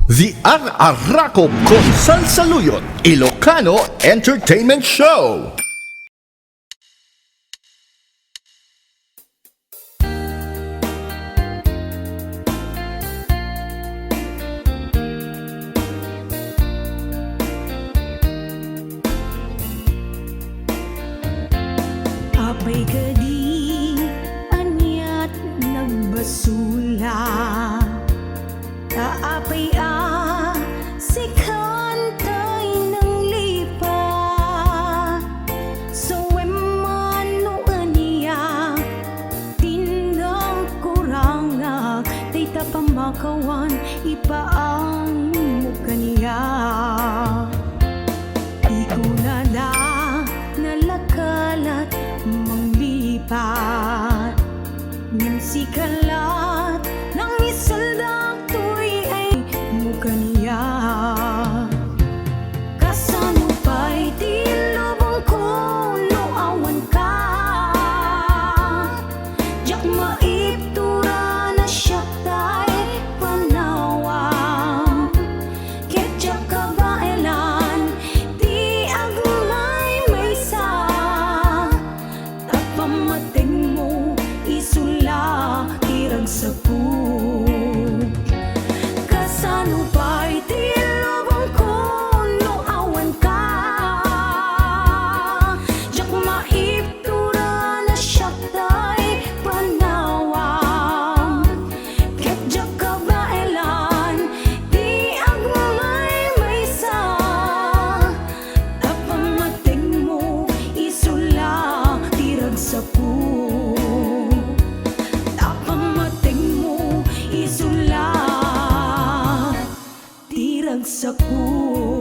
The Araraco con Salsaluyot Ilocano Entertainment Show. Apay kadi anyat nagbasula, kaapay si kantay ng lipa, so emano aniya tinang kurangak tay tapamakawan ipaang mo kaniya. Di ko na nalakalat manglipat ng sikalat ng isaldak to'y ay mukha niya. Kasano pa'y tilabang ko no awan ka, jak maiptura na siya tayo panawa, ketjak kabailan di agmay may sa tapamating mo isula tirag sa pu. Kasano pa'y tilabang ko no awan ka, jak maiptura na siya tayo panawa, ketjak kabailan di agmay may sa tapamating mo isula tirag sa pu. Tapamating mo isula tirag sa pu.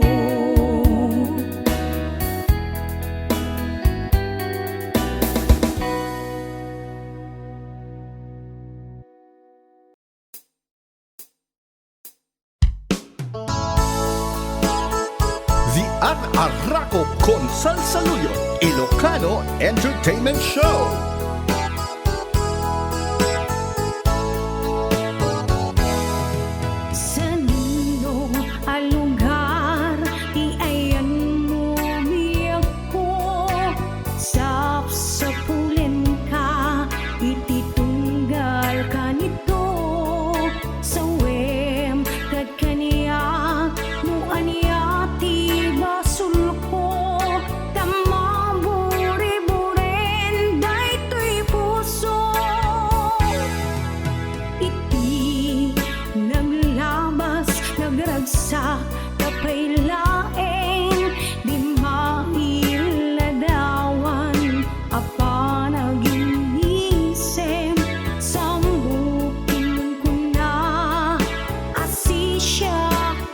The Araraco con Salsaluyot Ilocano Entertainment Show. Sa nino ang lugar, iayan mo miyak ko. Sapsapulin ka, ititunggal ka nito. Sa wem, kad kaniya, mo aniyati basul ko. Tamaburi-burin, daytoy puso. Iti naglabas, nagragsak, kapay laeng, di mailadawan, apa naging isem, sambukin ko na, asi siya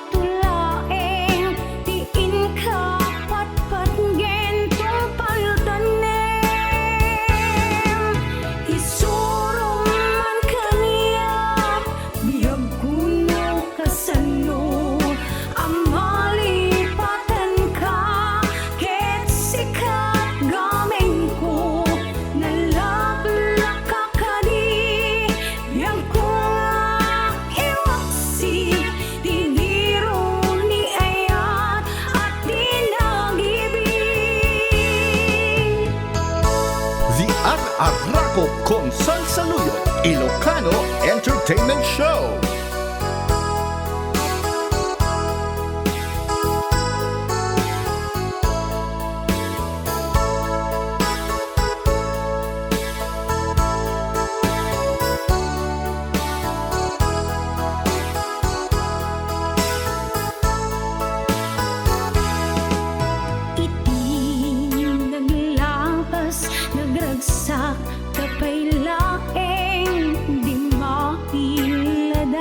tulaeng, tiin ka patpat gentong paltanem, isurong man kaniya, biyag kuno kasano, amalipatan ka, ket sikat gameng ko, nalablak ka kadi, biyag ko nga iwaksi, tiniro ni ayat at tinag-ibig. The Araraco con Salsaluyot Ilocano Entertainment Show. Iti naglapas, nagragsak, kapay laeng, di mailadawan.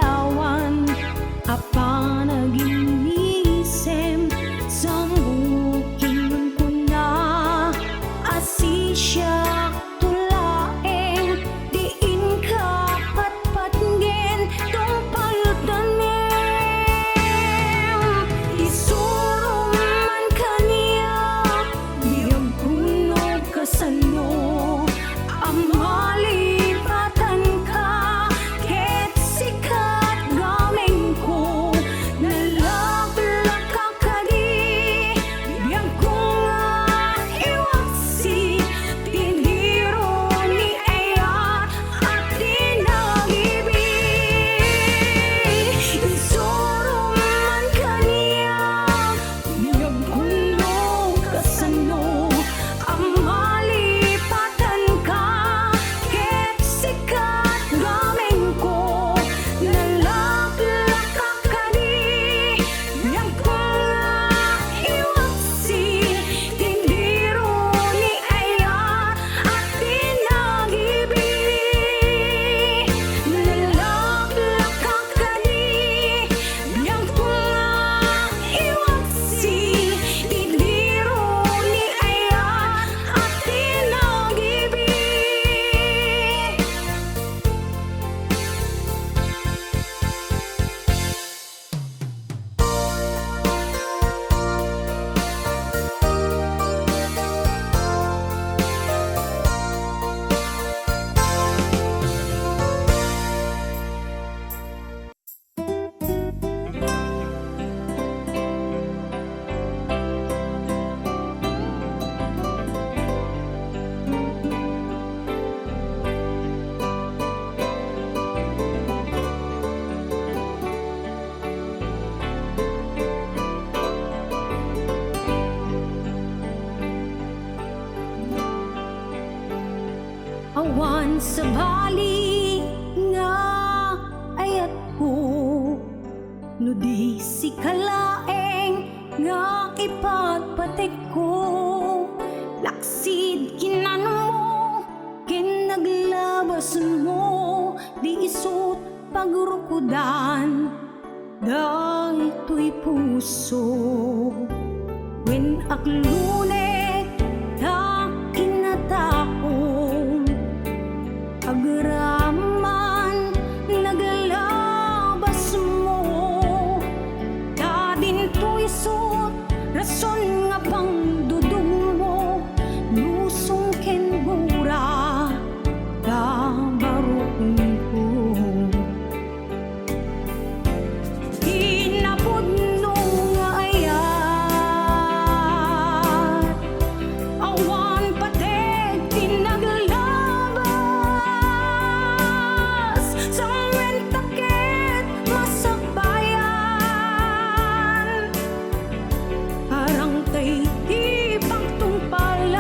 sa bali nga ayat ko, no di si kalaeng nga ipagpatik ko. Laksid kinano mo, kinaglabas mo, di isut pagrukudan, dahito'y puso. When aklune ta kinataong, agraman naglalabas mo, ta din to'y isut rason nga pang dudong mo, lusong ken gura da barukong ko. Hinapudno nga ayat, awan patek tinaglabas, sa mentakit masakbayan, parang kay ipagtungpalan.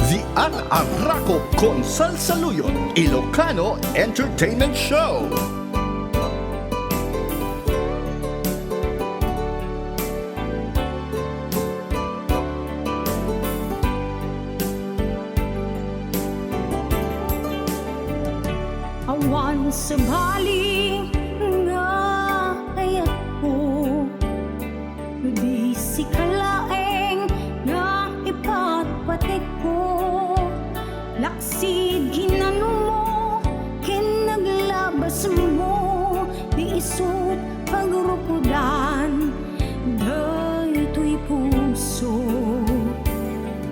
The An Arraco con Salsaluyot Ilocano Entertainment Show. Awan sa bali nga ayat ko, di si kalaeng nga ipagpatik ko. Laksid ginano mo, kinaglabas mo, di isut pagrukudan, dahito'y puso.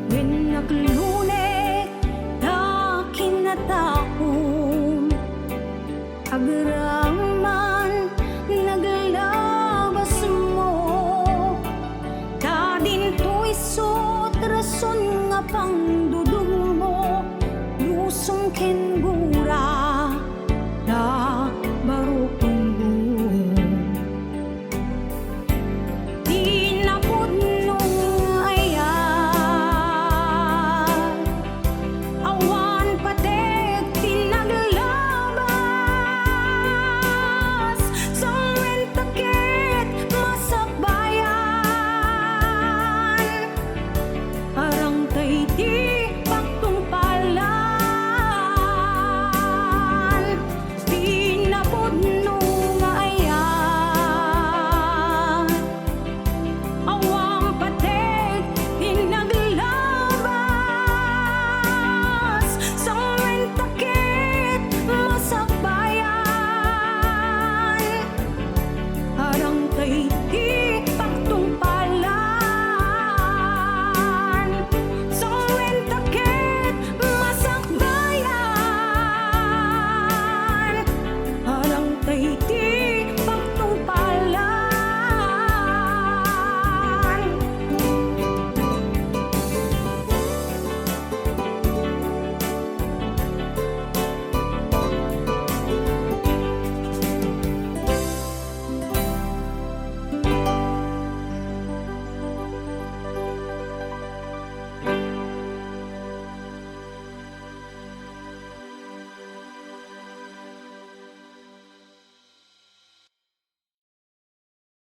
When naglune ta kinataong, agraman naglalabas mo, ta din to'y isut rason nga pang dudong mo, lusong ken